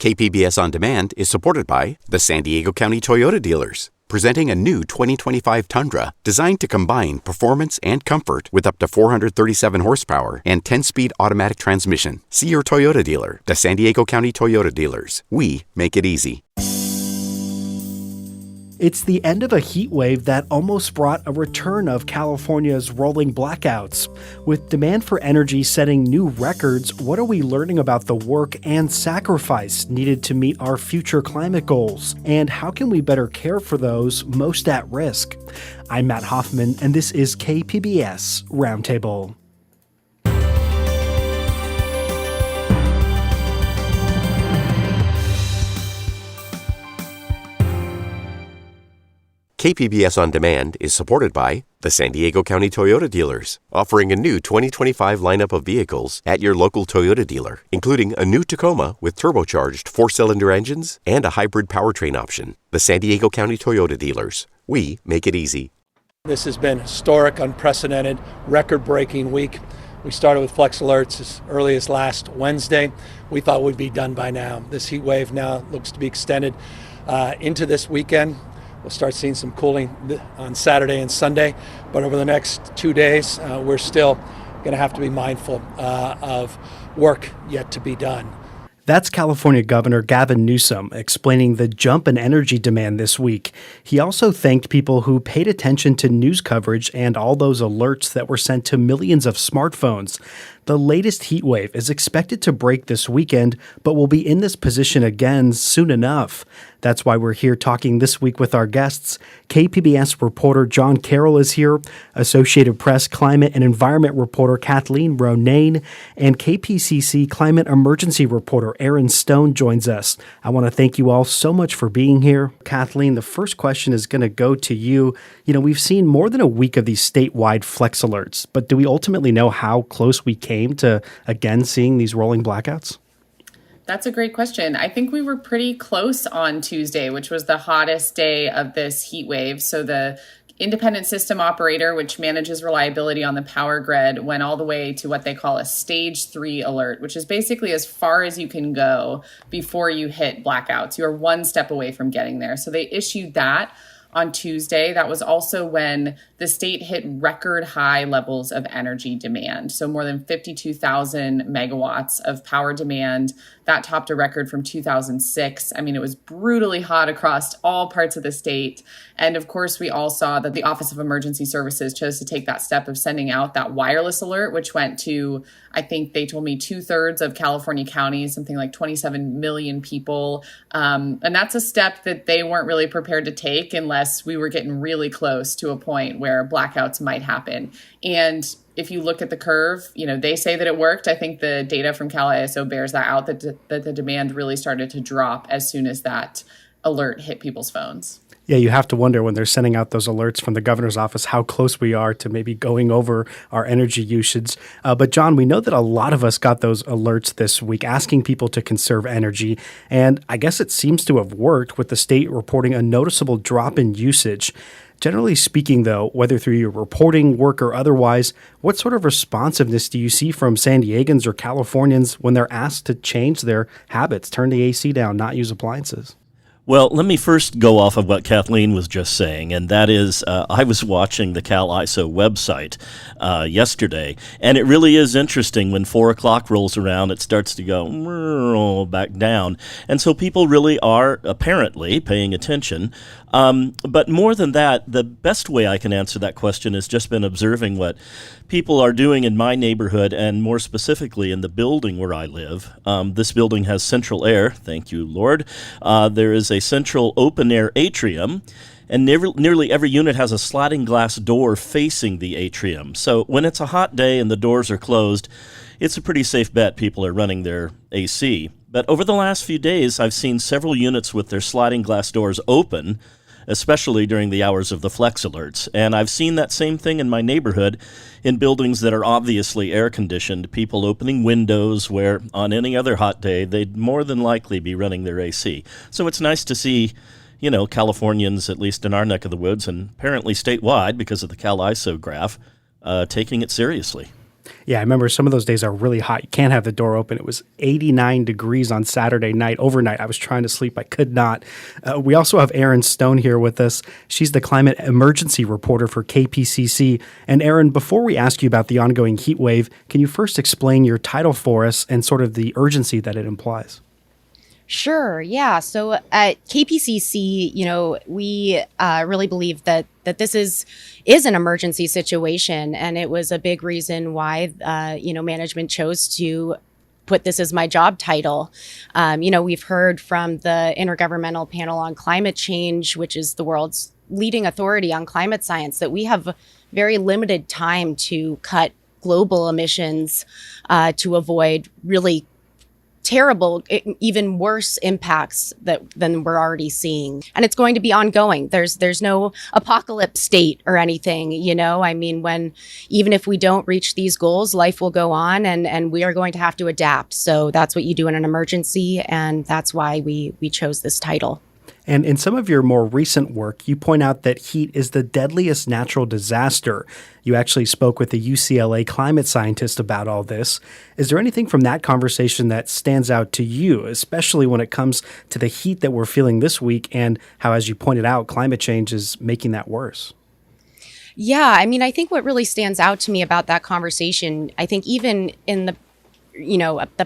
KPBS On Demand is supported by the San Diego County Toyota dealers, presenting a new 2025 Tundra designed to combine performance and comfort with up to 437 horsepower and 10-speed automatic transmission. See your Toyota dealer. The San Diego County Toyota dealers. We make it easy. It's the end of a heat wave that almost brought a return of California's rolling blackouts. With demand for energy setting new records, what are we learning about the work and sacrifice needed to meet our future climate goals? And how can we better care for those most at risk? I'm Matt Hoffman, and this is KPBS Roundtable. KPBS On Demand is supported by the San Diego County Toyota dealers, offering a new 2025 lineup of vehicles at your local Toyota dealer, including a new Tacoma with turbocharged 4-cylinder engines and a hybrid powertrain option. The San Diego County Toyota dealers. We make it easy. This has been historic, unprecedented, record-breaking week. We started with flex alerts as early as last Wednesday. We thought we'd be done by now. This heat wave now looks to be extended into this weekend. We'll start seeing some cooling on Saturday and Sunday, but over the next 2 days, we're still going to have to be mindful of work yet to be done. That's California Governor Gavin Newsom explaining the jump in energy demand this week. He also thanked people who paid attention to news coverage and all those alerts that were sent to millions of smartphones. The latest heat wave is expected to break this weekend, but will be in this position again soon enough. That's why we're here talking this week with our guests. KPBS reporter John Carroll is here, Associated Press climate and environment reporter Kathleen Ronayne, and KPCC climate emergency reporter Aaron Stone joins us. I want to thank you all so much for being here. Kathleen, the first question is going to go to you. We've seen more than a week of these statewide flex alerts, but do we ultimately know how close we came to, again, seeing these rolling blackouts? That's a great question. I think we were pretty close on Tuesday, which was the hottest day of this heat wave. So the independent system operator, which manages reliability on the power grid, went all the way to what they call a stage 3 alert, which is basically as far as you can go before you hit blackouts. You're one step away from getting there. So they issued that on Tuesday. That was also when the state hit record high levels of energy demand. So more than 52,000 megawatts of power demand. That topped a record from 2006. I mean, it was brutally hot across all parts of the state. And of course, we all saw that the Office of Emergency Services chose to take that step of sending out that wireless alert, which went to, I think they told me, 2/3 of California counties, something like 27 million people. And that's a step that they weren't really prepared to take unless we were getting really close to a point where blackouts might happen. And if you look at the curve, they say that it worked. I think the data from Cal ISO bears that out, that the demand really started to drop as soon as that alert hit people's phones. Yeah, you have to wonder when they're sending out those alerts from the governor's office how close we are to maybe going over our energy usage. But John, we know that a lot of us got those alerts this week asking people to conserve energy. And I guess it seems to have worked with the state reporting a noticeable drop in usage. Generally speaking, though, whether through your reporting work or otherwise, what sort of responsiveness do you see from San Diegans or Californians when they're asked to change their habits, turn the AC down, not use appliances? Well, let me first go off of what Kathleen was just saying, and that is I was watching the Cal ISO website yesterday, and it really is interesting when 4 o'clock rolls around, it starts to go back down. And so people really are apparently paying attention. But more than that, the best way I can answer that question has just been observing what people are doing in my neighborhood, and more specifically in the building where I live. This building has central air, thank you, Lord. There is a central open-air atrium, and nearly every unit has a sliding glass door facing the atrium. So when it's a hot day and the doors are closed, it's a pretty safe bet people are running their AC. But over the last few days, I've seen several units with their sliding glass doors open, especially during the hours of the flex alerts. And I've seen that same thing in my neighborhood in buildings that are obviously air-conditioned, people opening windows where on any other hot day, they'd more than likely be running their AC. So it's nice to see, Californians, at least in our neck of the woods, and apparently statewide because of the Cal ISO graph, taking it seriously. Yeah, I remember some of those days are really hot. You can't have the door open. It was 89 degrees on Saturday night, overnight. I was trying to sleep. I could not. We also have Erin Stone here with us. She's the climate emergency reporter for KPCC. And Erin, before we ask you about the ongoing heat wave, can you first explain your title for us and sort of the urgency that it implies? Sure. Yeah. So at KPCC, we really believe that this is an emergency situation, and it was a big reason why management chose to put this as my job title. We've heard from the Intergovernmental Panel on Climate Change, which is the world's leading authority on climate science, that we have very limited time to cut global emissions to avoid really terrible, even worse impacts than we're already seeing. And it's going to be ongoing. There's no apocalypse state or anything, I mean, even if we don't reach these goals, life will go on and we are going to have to adapt. So that's what you do in an emergency. And that's why we chose this title. And in some of your more recent work, you point out that heat is the deadliest natural disaster. You actually spoke with a UCLA climate scientist about all this. Is there anything from that conversation that stands out to you, especially when it comes to the heat that we're feeling this week and how, as you pointed out, climate change is making that worse? Yeah, I mean, I think what really stands out to me about that conversation, I think even in the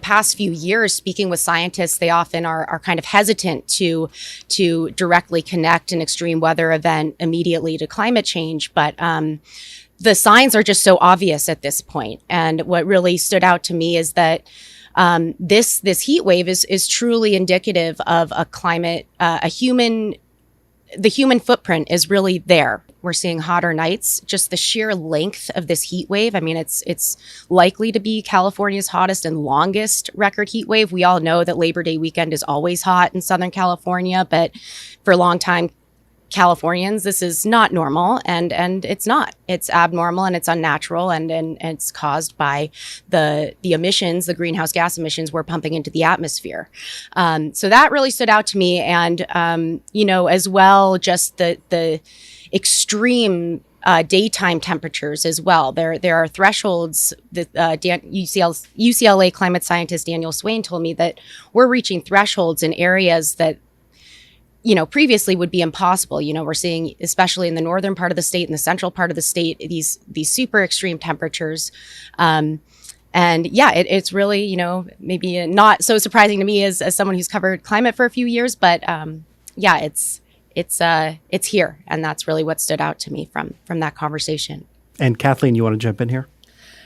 past few years, speaking with scientists, they often are kind of hesitant to directly connect an extreme weather event immediately to climate change. But the signs are just so obvious at this point. And what really stood out to me is that this heat wave is truly indicative of a climate, the human footprint is really there. We're seeing hotter nights, just the sheer length of this heat wave. I mean, it's likely to be California's hottest and longest record heat wave. We all know that Labor Day weekend is always hot in Southern California, but for a long time, Californians, this is not normal, and it's not. It's abnormal and it's unnatural, and it's caused by the emissions, the greenhouse gas emissions we're pumping into the atmosphere. So that really stood out to me, and as well, just the extreme daytime temperatures as well. There are thresholds that UCLA climate scientist Daniel Swain told me that we're reaching thresholds in areas that previously would be impossible. We're seeing, especially in the northern part of the state and the central part of the state, these super extreme temperatures. And yeah, it's really, maybe not so surprising to me as someone who's covered climate for a few years, but yeah, it's here. And that's really what stood out to me from that conversation. And Kathleen, you want to jump in here?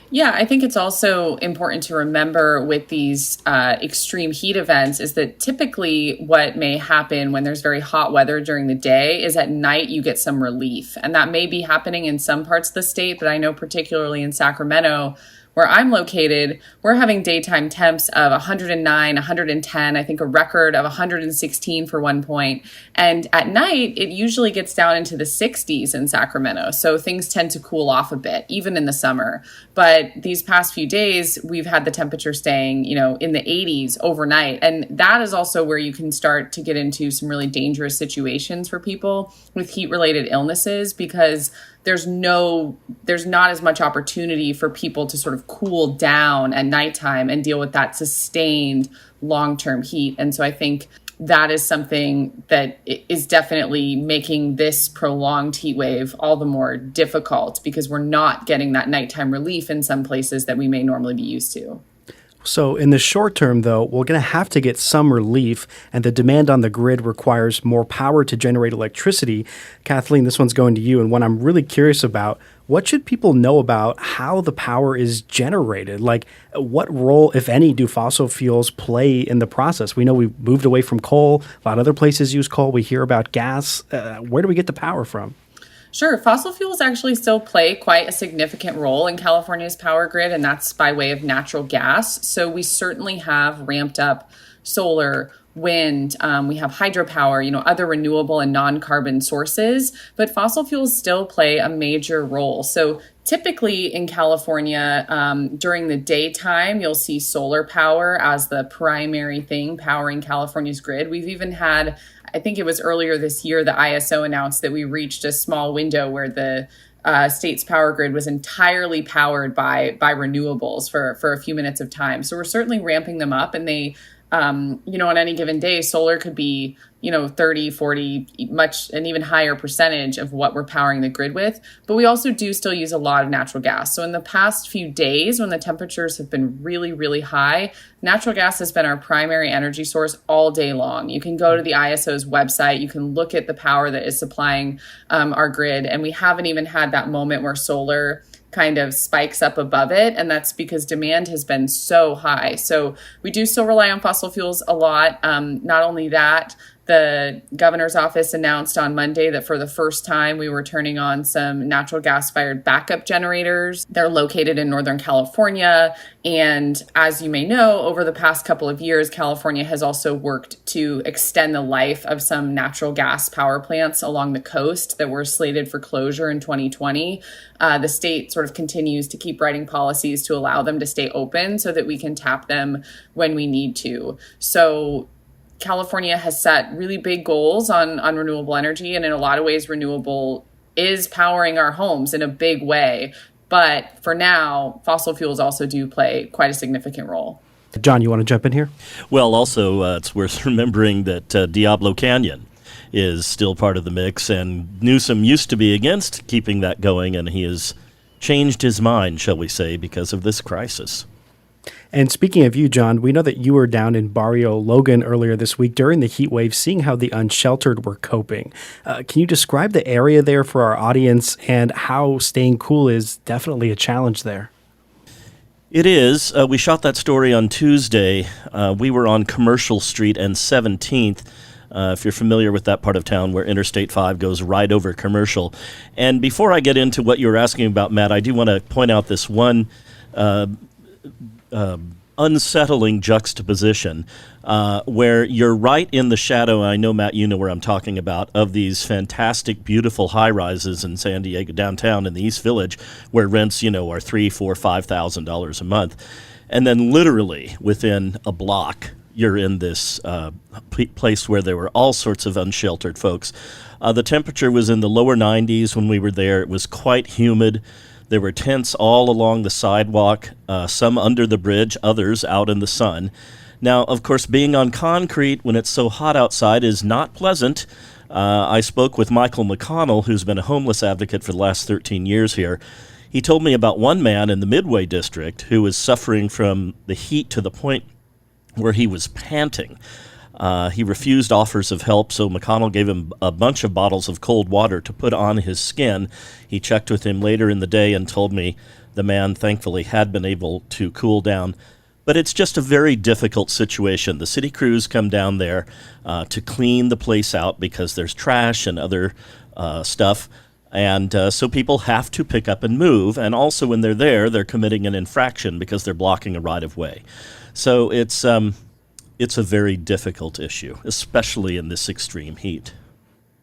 Yeah, I think it's also important to remember with these extreme heat events is that typically what may happen when there's very hot weather during the day is at night you get some relief. And that may be happening in some parts of the state, but I know particularly in Sacramento, where I'm located, we're having daytime temps of 109, 110, I think a record of 116 for one point. And at night, it usually gets down into the 60s in Sacramento. So things tend to cool off a bit, even in the summer. But these past few days, we've had the temperature staying, in the 80s overnight. And that is also where you can start to get into some really dangerous situations for people with heat-related illnesses, because there's not as much opportunity for people to sort of cool down at nighttime and deal with that sustained long-term heat. And so I think that is something that is definitely making this prolonged heat wave all the more difficult, because we're not getting that nighttime relief in some places that we may normally be used to. So in the short term, though, we're going to have to get some relief, and the demand on the grid requires more power to generate electricity. Kathleen, this one's going to you, and one I'm really curious about. What should people know about how the power is generated? Like, what role, if any, do fossil fuels play in the process? We know we've moved away from coal. A lot of other places use coal. We hear about gas. Where do we get the power from? Sure. Fossil fuels actually still play quite a significant role in California's power grid, and that's by way of natural gas. So we certainly have ramped up solar, wind, we have hydropower, other renewable and non-carbon sources, but fossil fuels still play a major role. So typically in California, during the daytime, you'll see solar power as the primary thing powering California's grid. We've even had, I think it was earlier this year, the ISO announced that we reached a small window where the state's power grid was entirely powered by renewables for a few minutes of time. So we're certainly ramping them up, and they, on any given day, solar could be, 30, 40, much, an even higher percentage of what we're powering the grid with. But we also do still use a lot of natural gas. So in the past few days, when the temperatures have been really, really high, natural gas has been our primary energy source all day long. You can go to the ISO's website, you can look at the power that is supplying our grid, and we haven't even had that moment where solar kind of spikes up above it, and that's because demand has been so high. So we do still rely on fossil fuels a lot. Not only that, the governor's office announced on Monday that for the first time we were turning on some natural gas-fired backup generators. They're located in Northern California. And as you may know, over the past couple of years, California has also worked to extend the life of some natural gas power plants along the coast that were slated for closure in 2020. The state sort of continues to keep writing policies to allow them to stay open so that we can tap them when we need to. So California has set really big goals on renewable energy, and in a lot of ways, renewable is powering our homes in a big way. But for now, fossil fuels also do play quite a significant role. John, you want to jump in here? Well, also, it's worth remembering that Diablo Canyon is still part of the mix, and Newsom used to be against keeping that going, and he has changed his mind, shall we say, because of this crisis. And speaking of you, John, we know that you were down in Barrio Logan earlier this week during the heat wave, seeing how the unsheltered were coping. Can you describe the area there for our audience and how staying cool is definitely a challenge there? It is. We shot that story on Tuesday. We were on Commercial Street and 17th. If you're familiar with that part of town where Interstate 5 goes right over Commercial. And before I get into what you were asking about, Matt, I do want to point out this one unsettling juxtaposition where you're right in the shadow. I know, Matt, you know where I'm talking about, of these fantastic, beautiful high-rises in San Diego downtown in the East Village, where rents, are $3,000, $4,000, $5,000 a month. And then literally within a block, you're in this place where there were all sorts of unsheltered folks. The temperature was in the lower 90s when we were there. It was quite humid. There were tents all along the sidewalk, some under the bridge, others out in the sun. Now, of course, being on concrete when it's so hot outside is not pleasant. I spoke with Michael McConnell, who's been a homeless advocate for the last 13 years here. He told me about one man in the Midway District who was suffering from the heat to the point where he was panting. He refused offers of help, so McConnell gave him a bunch of bottles of cold water to put on his skin. He checked with him later in the day and told me the man, thankfully, had been able to cool down. But it's just a very difficult situation. The city crews come down there to clean the place out because there's trash and other stuff. And so people have to pick up and move. And also when they're there, they're committing an infraction because they're blocking a right-of-way. So it's a very difficult issue, especially in this extreme heat.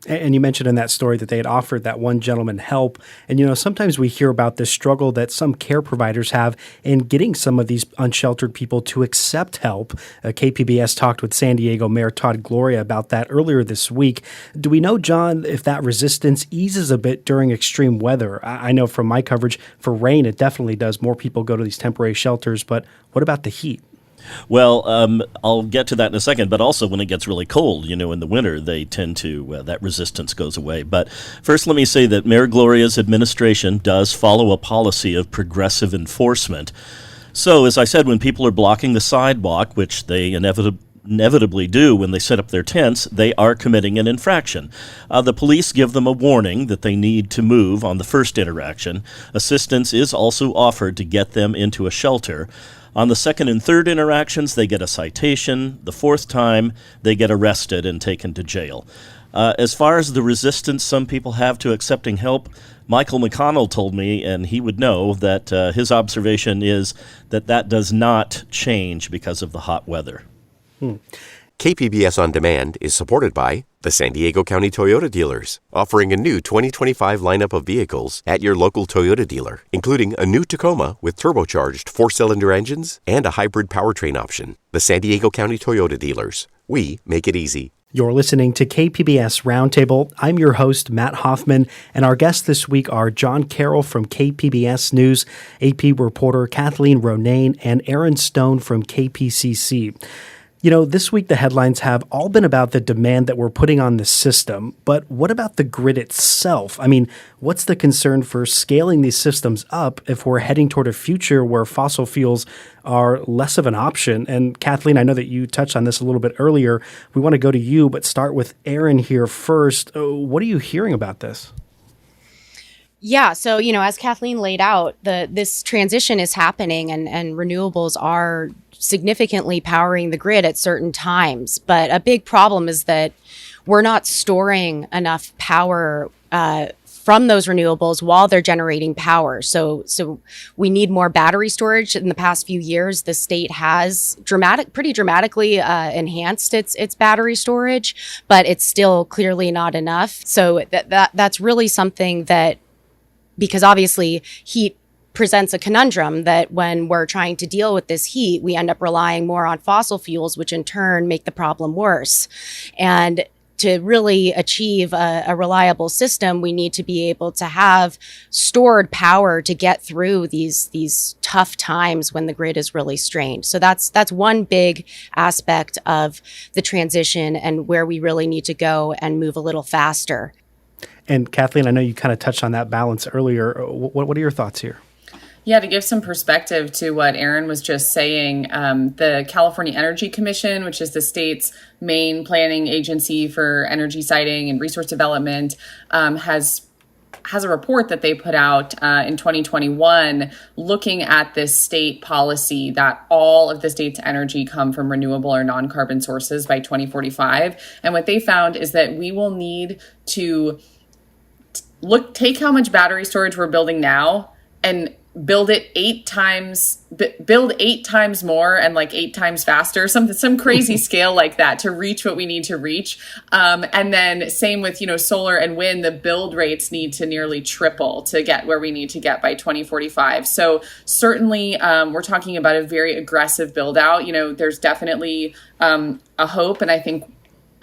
And you mentioned in that story that they had offered that one gentleman help. And, sometimes we hear about this struggle that some care providers have in getting some of these unsheltered people to accept help. KPBS talked with San Diego Mayor Todd Gloria about that earlier this week. Do we know, John, if that resistance eases a bit during extreme weather? I know from my coverage, for rain, it definitely does. More people go to these temporary shelters. But what about the heat? Well, I'll get to that in a second, but also when it gets really cold, in the winter, they tend to, that resistance goes away. But first, let me say that Mayor Gloria's administration does follow a policy of progressive enforcement. So, as I said, when people are blocking the sidewalk, which they inevitably do when they set up their tents, they are committing an infraction. The police give them a warning that they need to move on the first interaction. Assistance is also offered to get them into a shelter. On the second and third interactions, they get a citation. The fourth time, they get arrested and taken to jail. As far as the resistance some people have to accepting help, Michael McConnell told me, and he would know, that his observation is that does not change because of the hot weather. KPBS On Demand is supported by the San Diego County Toyota dealers, offering a new 2025 lineup of vehicles at your local Toyota dealer, including a new Tacoma with turbocharged 4-cylinder engines and a hybrid powertrain option. The San Diego County Toyota dealers. We make it easy. You're listening to KPBS Roundtable. I'm your host, Matt Hoffman, and our guests this week are John Carroll from KPBS News, AP reporter Kathleen Ronayne, and Aaron Stone from KPCC. You know, this week the headlines have all been about the demand that we're putting on the system, but what about the grid itself? I mean, what's the concern for scaling these systems up if we're heading toward a future where fossil fuels are less of an option? And Kathleen, I know that you touched on this a little bit earlier. We want to go to you, but start with Aaron here first. What are you hearing about this? Yeah, so, as Kathleen laid out, this transition is happening and renewables are significantly powering the grid at certain times. But a big problem is that we're not storing enough power from those renewables while they're generating power. So we need more battery storage. In the past few years, the state has pretty dramatically enhanced its battery storage, but it's still clearly not enough. So that's really something that, because obviously heat presents a conundrum that when we're trying to deal with this heat, we end up relying more on fossil fuels, which in turn make the problem worse. And to really achieve a reliable system, we need to be able to have stored power to get through these tough times when the grid is really strained. So that's one big aspect of the transition and where we really need to go and move a little faster. And Kathleen, I know you kind of touched on that balance earlier. What are your thoughts here? Yeah, to give some perspective to what Aaron was just saying, the California Energy Commission, which is the state's main planning agency for energy siting and resource development, has a report that they put out in 2021 looking at this state policy that all of the state's energy come from renewable or non-carbon sources by 2045. And what they found is that we will need to take how much battery storage we're building now and build 8 times more and like 8 times faster, some crazy scale like that to reach what we need to reach. And then same with, solar and wind, the build rates need to nearly triple to get where we need to get by 2045. So certainly we're talking about a very aggressive build out. There's definitely a hope. And I think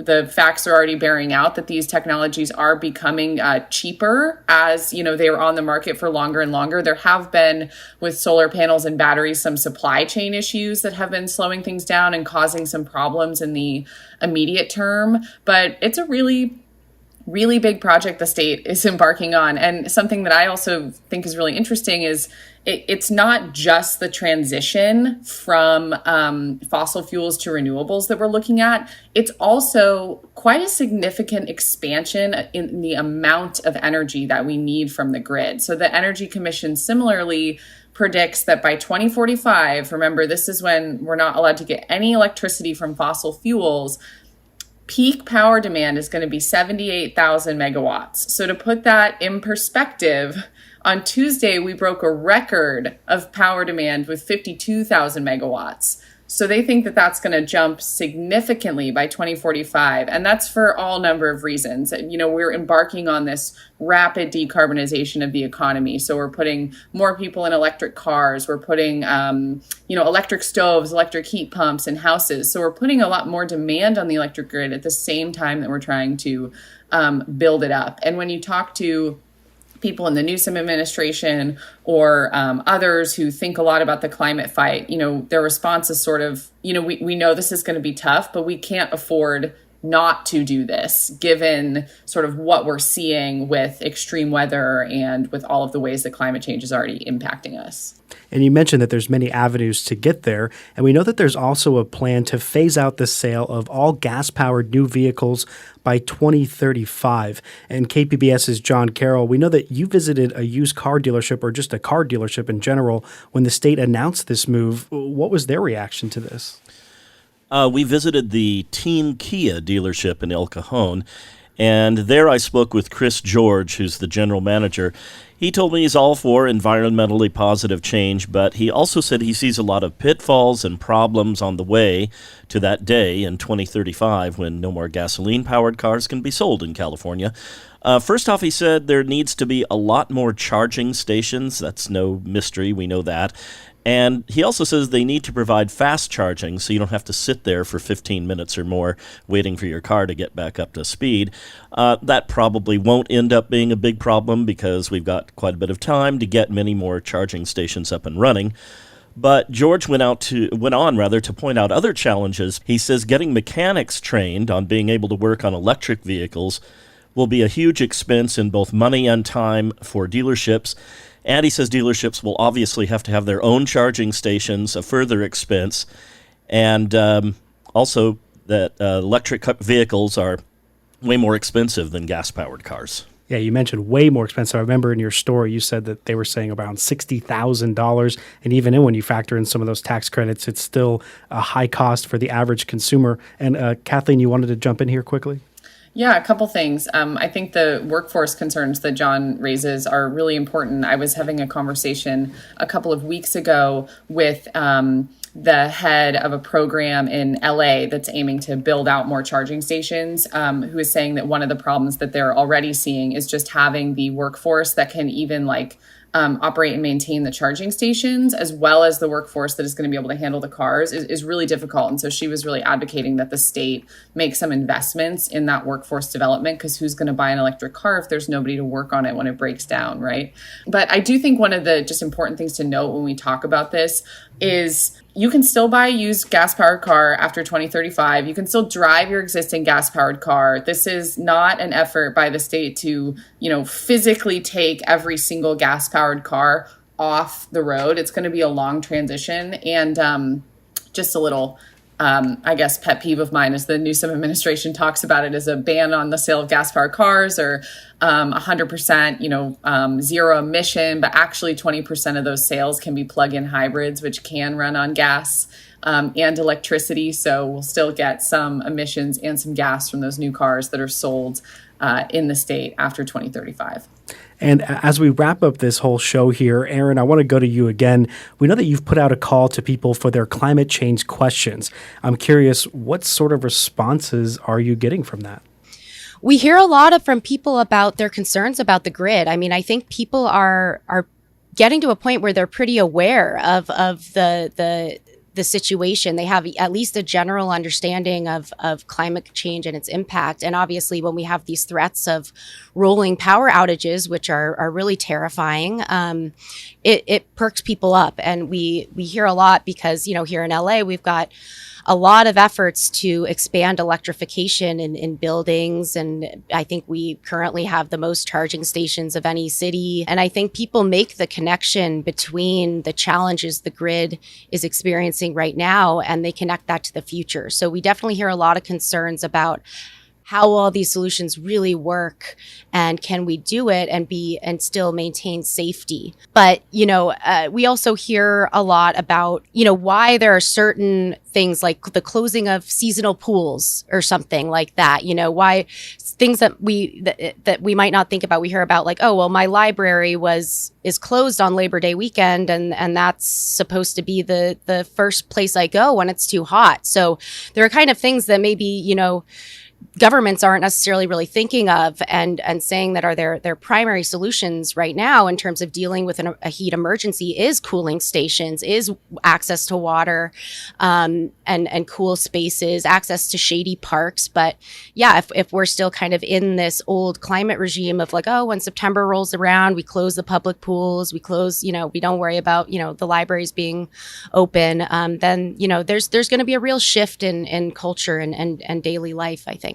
the facts are already bearing out that these technologies are becoming cheaper as, they are on the market for longer and longer. There have been, with solar panels and batteries, some supply chain issues that have been slowing things down and causing some problems in the immediate term. But it's a really big project the state is embarking on. And something that I also think is really interesting is it's not just the transition from fossil fuels to renewables that we're looking at. It's also quite a significant expansion in the amount of energy that we need from the grid. So the Energy Commission similarly predicts that by 2045, remember, this is when we're not allowed to get any electricity from fossil fuels, peak power demand is going to be 78,000 megawatts. So to put that in perspective, on Tuesday, we broke a record of power demand with 52,000 megawatts. So they think that that's going to jump significantly by 2045. And that's for all number of reasons. We're embarking on this rapid decarbonization of the economy. So we're putting more people in electric cars. We're putting, electric stoves, electric heat pumps in houses. So we're putting a lot more demand on the electric grid at the same time that we're trying to build it up. And when you talk to people in the Newsom administration or others who think a lot about the climate fight, their response is sort of, we know this is going to be tough, but we can't afford not to do this, given sort of what we're seeing with extreme weather and with all of the ways that climate change is already impacting us. And you mentioned that there's many avenues to get there. And we know that there's also a plan to phase out the sale of all gas-powered new vehicles by 2035. And KPBS's John Carroll, we know that you visited a used car dealership or just a car dealership in general when the state announced this move. What was their reaction to this? We visited the Team Kia dealership in El Cajon. And there I spoke with Chris George, who's the general manager. He told me he's all for environmentally positive change, but he also said he sees a lot of pitfalls and problems on the way to that day in 2035 when no more gasoline-powered cars can be sold in California. First off, he said there needs to be a lot more charging stations. That's no mystery. We know that. And he also says they need to provide fast charging so you don't have to sit there for 15 minutes or more waiting for your car to get back up to speed. That probably won't end up being a big problem because we've got quite a bit of time to get many more charging stations up and running. But George went on to point out other challenges. He says getting mechanics trained on being able to work on electric vehicles will be a huge expense in both money and time for dealerships. And he says dealerships will obviously have to have their own charging stations, a further expense. And also that electric vehicles are way more expensive than gas-powered cars. Yeah, you mentioned way more expensive. I remember in your story you said that they were saying around $60,000. And even when you factor in some of those tax credits, it's still a high cost for the average consumer. And Kathleen, you wanted to jump in here quickly? Yeah, a couple things. I think the workforce concerns that John raises are really important. I was having a conversation a couple of weeks ago with the head of a program in LA that's aiming to build out more charging stations, who is saying that one of the problems that they're already seeing is just having the workforce that can even operate and maintain the charging stations, as well as the workforce that is going to be able to handle the cars is really difficult. And so she was really advocating that the state make some investments in that workforce development, because who's going to buy an electric car if there's nobody to work on it when it breaks down, right? But I do think one of the just important things to note when we talk about this is you can still buy a used gas-powered car after 2035. You can still drive your existing gas-powered car. This is not an effort by the state to, physically take every single gas-powered car off the road. It's going to be a long transition. And just a little, pet peeve of mine is the Newsom administration talks about it as a ban on the sale of gas-powered cars or 100%, zero emission, but actually 20% of those sales can be plug-in hybrids, which can run on gas and electricity. So we'll still get some emissions and some gas from those new cars that are sold in the state after 2035. And as we wrap up this whole show here, Aaron, I want to go to you again. We know that you've put out a call to people for their climate change questions. I'm curious, what sort of responses are you getting from that? We hear a lot from people about their concerns about the grid. I mean, I think people are getting to a point where they're pretty aware of the situation. They have at least a general understanding of climate change and its impact. And obviously, when we have these threats of rolling power outages, which are really terrifying, it perks people up. And we hear a lot because, here in LA, we've got a lot of efforts to expand electrification in buildings. And I think we currently have the most charging stations of any city. And I think people make the connection between the challenges the grid is experiencing right now, and they connect that to the future. So we definitely hear a lot of concerns about how all these solutions really work, and can we do it and still maintain safety. But, we also hear a lot about, why there are certain things like the closing of seasonal pools or something like that, why things that we might not think about. We hear about my library is closed on Labor Day weekend, and that's supposed to be the first place I go when it's too hot. So there are kind of things that maybe, governments aren't necessarily really thinking of and saying that are their primary solutions right now in terms of dealing with a heat emergency is cooling stations, is access to water and cool spaces, access to shady parks. But yeah, if we're still kind of in this old climate regime of when September rolls around, we close the public pools, we close, we don't worry about, the libraries being open, then, there's going to be a real shift in culture and daily life, I think.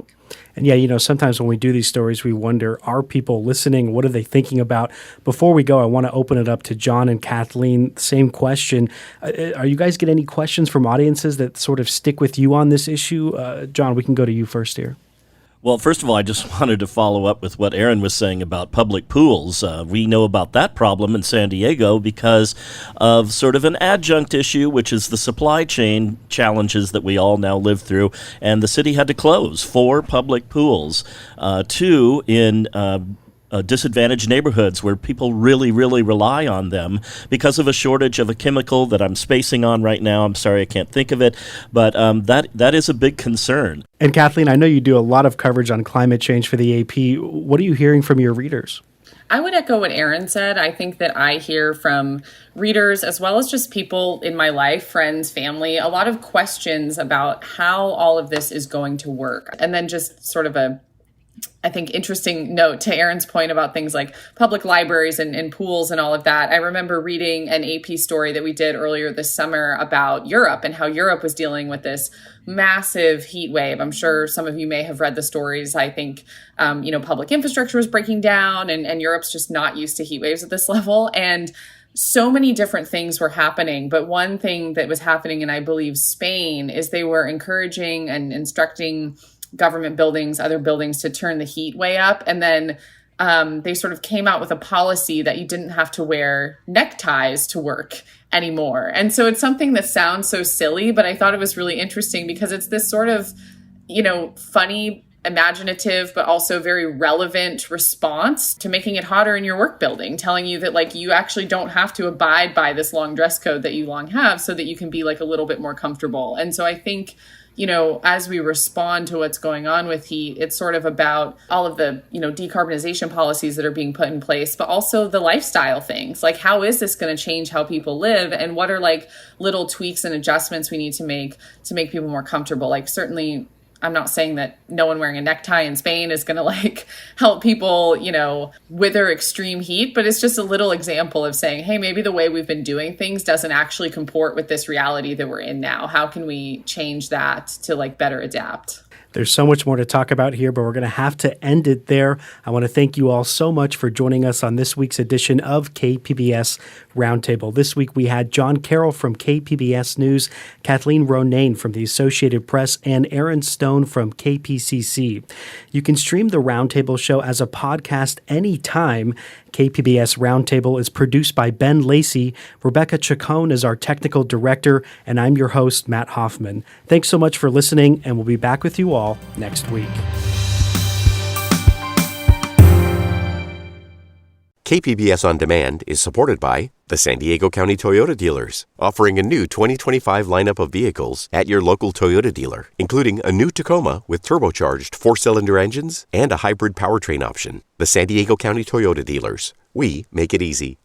And yeah, sometimes when we do these stories, we wonder, are people listening? What are they thinking about? Before we go, I want to open it up to John and Kathleen. Same question. Are you guys getting any questions from audiences that sort of stick with you on this issue? John, we can go to you first here. Well, first of all, I just wanted to follow up with what Aaron was saying about public pools. We know about that problem in San Diego because of sort of an adjunct issue, which is the supply chain challenges that we all now live through. And the city had to close 4 public pools, 2 in disadvantaged neighborhoods where people really, really rely on them because of a shortage of a chemical that I'm spacing on right now. I'm sorry I can't think of it, but that is a big concern. And Kathleen, I know you do a lot of coverage on climate change for the AP. What are you hearing from your readers? I would echo what Aaron said. I think that I hear from readers as well as just people in my life, friends, family, a lot of questions about how all of this is going to work. And then just sort of I think, interesting note to Aaron's point about things like public libraries and pools and all of that. I remember reading an AP story that we did earlier this summer about Europe and how Europe was dealing with this massive heat wave. I'm sure some of you may have read the stories. I think, public infrastructure was breaking down and Europe's just not used to heat waves at this level. And so many different things were happening. But one thing that was happening in, I believe, Spain is they were encouraging and instructing government buildings, other buildings to turn the heat way up. And then they sort of came out with a policy that you didn't have to wear neckties to work anymore. And so it's something that sounds so silly, but I thought it was really interesting because it's this sort of, funny, imaginative, but also very relevant response to making it hotter in your work building, telling you that you actually don't have to abide by this long dress code that you long have so that you can be a little bit more comfortable. And so I think, as we respond to what's going on with heat, it's sort of about all of the, decarbonization policies that are being put in place, but also the lifestyle things. How is this going to change how people live? And what are little tweaks and adjustments we need to make people more comfortable? Certainly, I'm not saying that no one wearing a necktie in Spain is going to help people, wither extreme heat, but it's just a little example of saying, hey, maybe the way we've been doing things doesn't actually comport with this reality that we're in now. How can we change that to better adapt? There's so much more to talk about here, but we're going to have to end it there. I want to thank you all so much for joining us on this week's edition of KPBS Roundtable. This week we had John Carroll from KPBS News, Kathleen Ronayne from the Associated Press, and Aaron Stone from KPCC. You can stream the Roundtable show as a podcast anytime. KPBS Roundtable is produced by Ben Lacey. Rebecca Chacon is our technical director, and I'm your host, Matt Hoffman. Thanks so much for listening, and we'll be back with you all next week. KPBS On Demand is supported by the San Diego County Toyota dealers, offering a new 2025 lineup of vehicles at your local Toyota dealer, including a new Tacoma with turbocharged 4-cylinder engines and a hybrid powertrain option. The San Diego County Toyota dealers. We make it easy.